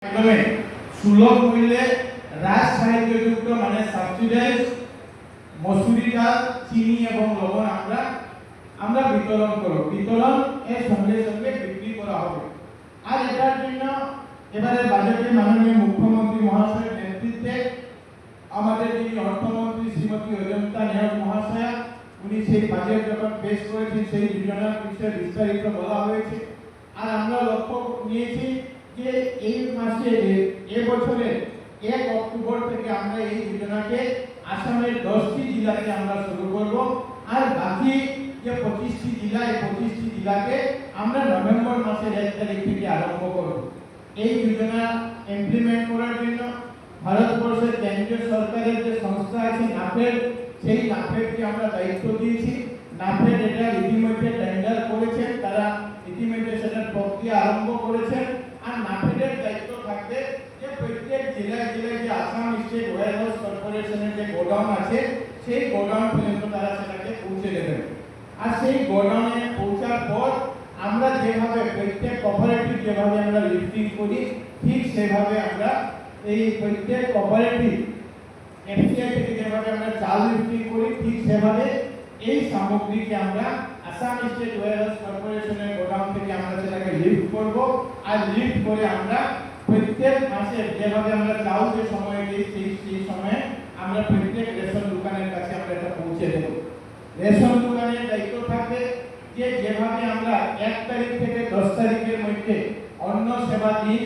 একদমে সুলভ মূল্যে রাজ সাহায্যযুক্ত মানে সাবসিডাইজ মসুরি ডাল, চিনি এবং লবণ আমরা বিতরণ করব। বিতরণ এর সঙ্গে সঙ্গে বিক্রি করা হবে। আর এটার জন্য এবারে বাজেটে মাননীয় মুখ্যমন্ত্রী মহাশয়ের নেতৃত্বে আমাদের যিনি অর্থমন্ত্রী শ্রীমতী অজন্তা নেহরু মহাশয়া, উনি সেই বাজেট যখন পেশ করেছেন সেই যোজনার বিষয়ে বিস্তারিত বলা হয়েছে। আর আমরা লক্ষ্য নিয়েছি যে এই মাসে এবছরে 1 অক্টোবর থেকে আমরা এই যোজনাকে আসামের 10টি জেলাতে আমরা শুরু করব। আর বাকি যে 25টি জেলা, এই 25টি জেলাকে আমরা নভেম্বর মাসের 1 তারিখ থেকে আরম্ভ করব। এই যোজনা ইমপ্লিমেন্ট করার জন্য ভারতবর্ষের কেন্দ্রীয় সরকারের যে সংস্থা আছে নাফেড, সেই নাফেডকে আমরা দায়িত্ব দিয়েছি। নাফেড এটা ইতিমধ্যে টেন্ডার করেছেন, তারা ইতিমধ্যে সেটার প্রক্রিয়া আরম্ভ করেছেন। আর নাফেডের দায়িত্ব থাকবে যে প্রত্যেক জেলায় জেলায় যে আসাম স্টেট ওয়্যারহাউস কর্পোরেশনের যে গোডাউন আছে সেই গোডাউন পর্যন্ত তারা সেটাকে পৌঁছে দেবেন। আর সেই গোডাউনে পৌঁছার পর আমরা যেভাবে প্রত্যেক কোঅপারেটিভ যেভাবে আমরা লিফটিং করি, ঠিক সেভাবে আমরা এই প্রত্যেক কোঅপারেটিভ এফসিআই থেকে যেভাবে আমরা চাল লিফটিং করি, ঠিক সেভাবে এই সামগ্রীকে আমরা আসাম স্টেট ওয়্যারহাউস কর্পোরেশনের গোডাউন থেকে আমরা সেটাকে লিফট করব। আর লিফট করে আমরা প্রত্যেক মাসে যেভাবে আমরা চাল যে সময় দিই সেই সময়ে আমরা প্রত্যেক রেশন দোকানের কাছে আমরা এটা পৌঁছে দেব। রেশন দোকানের দায়িত্ব থাকবে যে যেভাবে আমরা 1 তারিখ থেকে 10 তারিখের মধ্যে অন্ন সেবা দিন,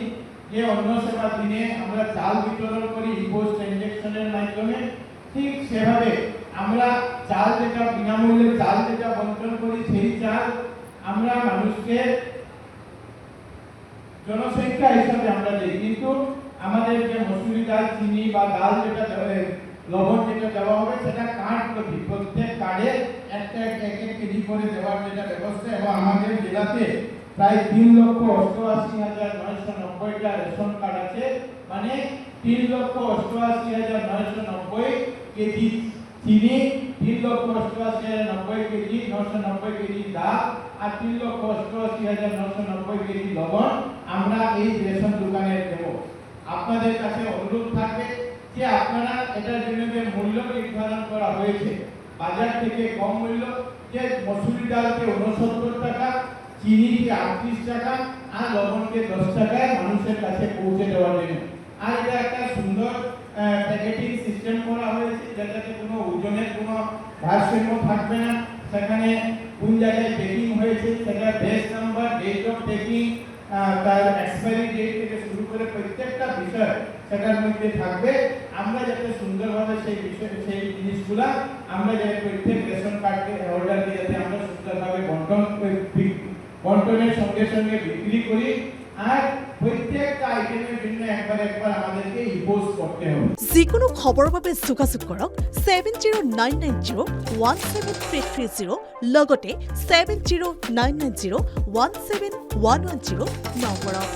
যে অন্ন সেবা দিনে আমরা চাল বিতরণ করি ইপোস ট্রানজাকশনের মাধ্যমে, ঠিক সেভাবে আমরা চাল যেটা বিনামূল্যে চাল যেটা বন্টন করি সেই চাল আমরা মানুষকে জনসংখ্যা হিসাবে আমরা দিই। কিন্তু আমাদের যে মসুরি ডাল, চিনি বা ডাল যেটা লবণ যেটা দেওয়া হবে সেটা কার্ড প্রতি প্রত্যেক কার্ডে এক কেজি করে দেওয়ার যেটা ব্যবস্থা। এবং আমাদের জেলাতে প্রায় 3,88,990টা রেশন কার্ড আছে, মানে 3,88,990 কেজি চিনি, 3,88,990 কেজি 990 কেজি ডাল আর 3,88,990 কেজি লবণ আমরা এই রেশন দোকানে দেব। আপনাদের কাছে অনুরোধ থাকবে যে আপনারা এটার জন্য যে মূল্য নির্ধারণ করা হয়েছে বাজার থেকে কম মূল্য, যে মসুরি ডালকে 69 টাকা, চিনিকে 38 টাকা আর লবণকে 10 টাকায় মানুষের কাছে পৌঁছে দেওয়ার জন্য। আর এটা একটা সুন্দর প্যাকেটিং সিস্টেম করা হয়েছে যেটাতে কোনো ওজনের কোনো ভারসাম্য থাকবে না। সেখানে কোন জায়গায় প্যাকিং হয়েছে সেটা base number, date of packing, তার এক্সপায়ারি ডেট থেকে শুরু করে প্রত্যেকটা বিষয় সেটার মধ্যে থাকবে। আমরা যাতে সুন্দরভাবে সেই জিনিসগুলা আমরা যাতে প্রত্যেক রেশন কার্ডকে অর্ডারকে যাতে আমরা সুন্দরভাবে বন্টনের সঙ্গে সঙ্গে বিক্রি করি। আর প্রত্যেকটা আইটেমের জন্য একবার আমাদেরকে ইপোজ করতে হবে। যিকোনো খবৰৰ বাবে যোগাযোগ কৰক 7099017330 লগতে 7099017110 নম্বৰত।